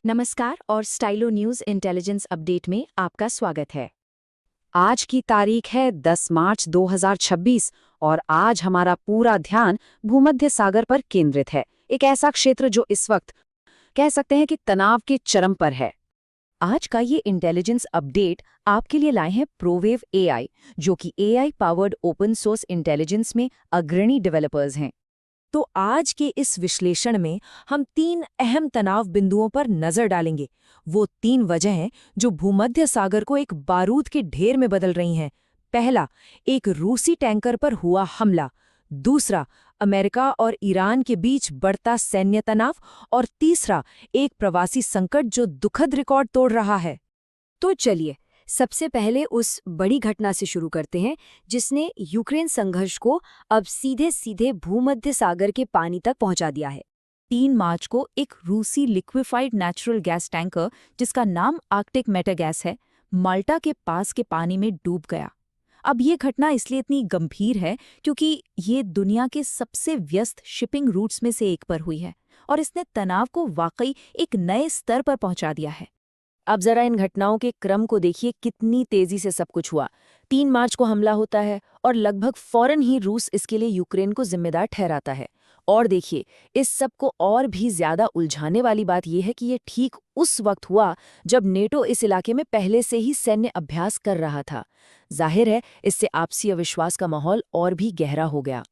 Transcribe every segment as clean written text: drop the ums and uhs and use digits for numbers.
नमस्कार और Stylo news intelligence update में आपका स्वागत है। आज की तारीख है 10 मार्च 2026 और आज हमारा पूरा ध्यान भूमध्य सागर पर केंद्रित है। एक ऐसा क्षेत्र जो इस वक्त कह सकते हैं कि तनाव के चरम पर है। आज का ये इंटेलिजेंस अपडेट आपके लिए लाए हैं प्रोवेव एआई, जो कि AI powered open source intelligence में अग्रणी डेवलपर्स हैं। तो आज के इस विश्लेषण में हम 3 अहम तनाव बिंदुओं पर नजर डालेंगे। वो 3 वजहें जो भूमध्य सागर को एक बारूद के ढेर में बदल रही हैं। पहला, एक रूसी टैंकर पर हुआ हमला। दूसरा, अमेरिका और ईरान के बीच बढ़ता सैन्य तनाव। और तीसरा, एक प्रवासी संकट जो दुखद रिकॉर्ड तोड़ रहा है। तो चलिए सबसे पहले उस बड़ी घटना से शुरू करते हैं जिसने यूक्रेन संघर्ष को अब सीधे सीधे भूमध्य सागर के पानी तक पहुंचा दिया है। 3 मार्च को एक रूसी लिक्विफाइड नेचुरल गैस टैंकर, जिसका नाम आर्कटिक मेटागैस है, माल्टा के पास के पानी में डूब गया। अब ये घटना इसलिए इतनी गंभीर है क्योंकि ये दुनिया के सबसे व्यस्त शिपिंग रूट्स में से एक पर हुई है और इसने तनाव को वाकई एक नए स्तर पर पहुंचा दिया है। अब जरा इन घटनाओं के क्रम को देखिए, कितनी तेजी से सब कुछ हुआ। 3 मार्च को हमला होता है और लगभग फौरन ही रूस इसके लिए यूक्रेन को जिम्मेदार ठहराता है। और देखिए, इस सब को और भी ज्यादा उलझाने वाली बात यह है कि ये ठीक उस वक्त हुआ जब नेटो इस इलाके में पहले से ही सैन्य अभ्यास कर रहा था। जाहिर है, इससे आपसी अविश्वास का माहौल और भी गहरा हो गया।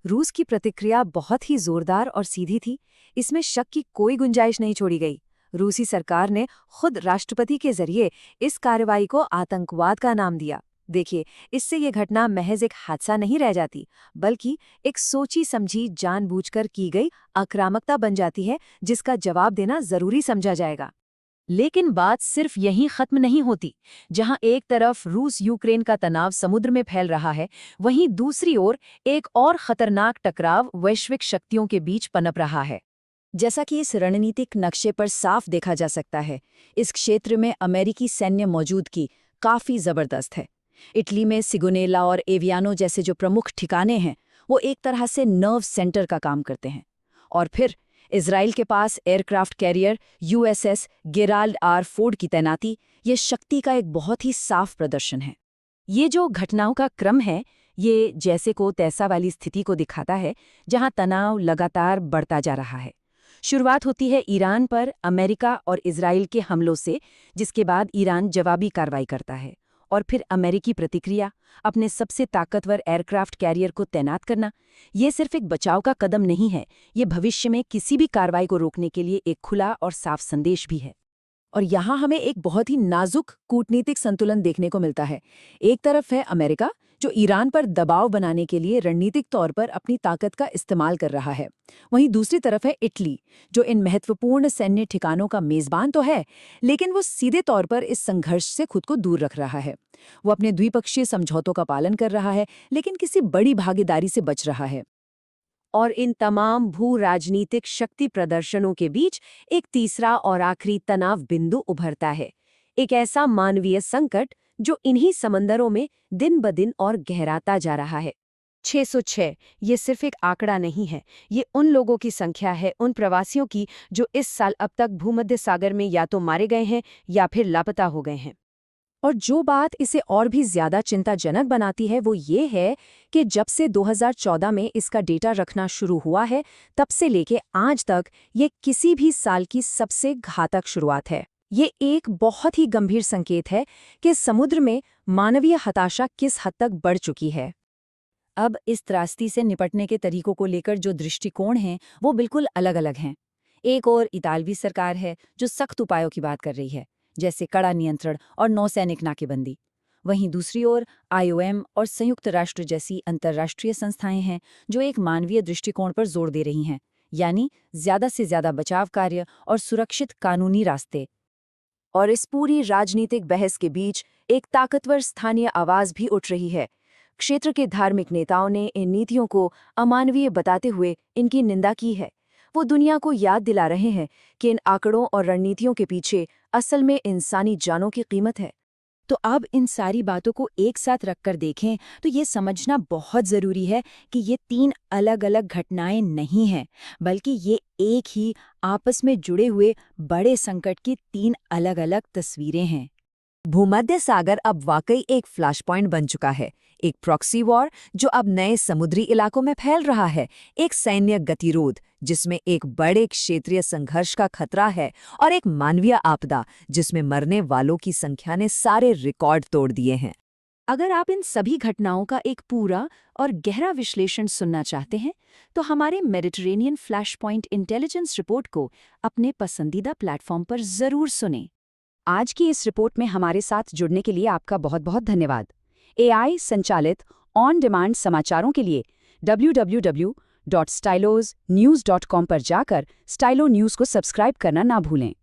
रूस की प्रतिक्रिया बहुत ही जोरदार और सीधी थी। इसमें शक की कोई गुंजाइश नहीं छोड़ी गई। रूसी सरकार ने खुद राष्ट्रपति के जरिए इस कार्रवाई को आतंकवाद का नाम दिया। देखिए, इससे ये घटना महज एक हादसा नहीं रह जाती, बल्कि एक सोची समझी जानबूझकर की गई आक्रामकता बन जाती है, जिसका जवाब देना जरूरी समझा जाएगा। लेकिन बात सिर्फ यहीं खत्म नहीं होती। जहां एक तरफ रूस यूक्रेन का तनाव समुद्र में फैल रहा है, वहीं दूसरी ओर एक और खतरनाक टकराव वैश्विक शक्तियों के बीच पनप रहा है। जैसा कि इस रणनीतिक नक्शे पर साफ देखा जा सकता है, इस क्षेत्र में अमेरिकी सैन्य मौजूदगी काफी जबरदस्त है। इटली में सिगोनेला और एवियानो जैसे जो प्रमुख ठिकाने हैं, वो एक तरह से नर्व सेंटर का काम करते हैं। और फिर इजराइल के पास aircraft carrier USS Gerald R Ford की तैनाती, ये शक्ति का एक बहुत ही साफ प्रदर्शन है। ये जो घटनाओं का क्रम है, ये जैसे को तैसा वाली स्थिति को दिखाता है, जहां तनाव लगातार बढ़ता जा रहा है। शुरुआत होती है ईरान पर अमेरिका और इजराइल के हमलों से, जिसके बाद ईरान जवाबी कार्रवाई करता है। और फिर अमेरिकी प्रतिक्रिया, अपने सबसे ताकतवर एयरक्राफ्ट कैरियर को तैनात करना। ये सिर्फ एक बचाव का कदम नहीं है, ये भविष्य में किसी भी कार्रवाई को रोकने के लिए एक खुला और साफ संदेश भी है। और यहाँ हमें एक बहुत ही नाजुक कूटनीतिक संतुलन देखने को मिलता है। एक तरफ है अमेरिका, जो ईरान पर दबाव बनाने के लिए रणनीतिक तौर पर अपनी ताकत का इस्तेमाल कर रहा है। वहीं दूसरी तरफ है इटली, जो इन महत्वपूर्ण सैन्य ठिकानों का मेजबान तो है, लेकिन वो सीधे तौर पर इस संघर्ष से खुद को दूर रख रहा है। वो अपने द्विपक्षीय समझौतों का पालन कर रहा है, लेकिन किसी बड़ी भागीदारी से बच रहा है। और इन तमाम भू राजनीतिक शक्ति प्रदर्शनों के बीच एक तीसरा और आखिरी तनाव बिंदु उभरता है। एक ऐसा मानवीय संकट जो इन्हीं समंदरों में दिन ब दिन और गहराता जा रहा है। 606 ये सिर्फ एक आंकड़ा नहीं है, ये उन लोगों की संख्या है, उन प्रवासियों की जो इस साल अब तक भूमध्य सागर में या तो मारे गए हैं या फिर लापता हो गए हैं। और जो बात इसे और भी ज्यादा चिंताजनक बनाती है वो ये है कि जब से 2014 में इसका डेटा रखना शुरू हुआ है, तब से लेके आज तक ये किसी भी साल की सबसे घातक शुरुआत है। ये एक बहुत ही गंभीर संकेत है कि समुद्र में मानवीय हताशा किस हद तक बढ़ चुकी है। अब इस त्रासदी से निपटने के तरीकों को लेकर जो दृष्टिकोण हैं, वो बिल्कुल अलग-अलग हैं। एक और इतालवी सरकार है जो सख्त उपायों की बात कर रही है, जैसे कड़ा नियंत्रण और नौसैनिक नाकेबंदी। वहीं दूसरी ओर आईओएम और संयुक्त राष्ट्र जैसी अंतर्राष्ट्रीय संस्थाएं हैं जो एक मानवीय दृष्टिकोण पर जोर दे रही हैं, यानी ज्यादा से ज्यादा बचाव कार्य और सुरक्षित कानूनी रास्ते। और इस पूरी राजनीतिक बहस के बीच एक ताकतवर स्थानीय आवाज भी उठ रही है। क्षेत्र के धार्मिक नेताओं ने इन नीतियों को अमानवीय बताते हुए इनकी निंदा की है। वो दुनिया को याद दिला रहे हैं कि इन आंकड़ों और रणनीतियों के पीछे असल में इंसानी जानों की कीमत है। तो अब इन सारी बातों को एक साथ रखकर देखें तो ये समझना बहुत ज़रूरी है कि ये 3 अलग-अलग घटनाएं नहीं हैं, बल्कि ये एक ही आपस में जुड़े हुए बड़े संकट की 3 अलग-अलग तस्वीरें हैं। भूमध्य सागर अब वाकई एक फ्लैश पॉइंट बन चुका है, एक प्रॉक्सी वॉर जो अब नए समुद्री इलाकों में फैल रहा है, एक सैन्य गतिरोध जिसमें एक बड़े क्षेत्रीय संघर्ष का खतरा है और एक मानवीय आपदा जिसमें मरने वालों की संख्या ने सारे रिकॉर्ड तोड़ दिए हैं। अगर आप इन सभी घटनाओं का एक पूरा और गहरा विश्लेषण सुनना चाहते हैं, तो हमारे Mediterranean flash point intelligence report को अपने पसंदीदा प्लेटफॉर्म पर ज़रूर सुनें। आज की इस रिपोर्ट में हमारे साथ जुड़ने के लिए आपका बहुत बहुत धन्यवाद। AI संचालित ऑन डिमांड समाचारों के लिए www.stylosnews.com पर जाकर स्टाइलो न्यूज़ को सब्सक्राइब करना ना भूलें।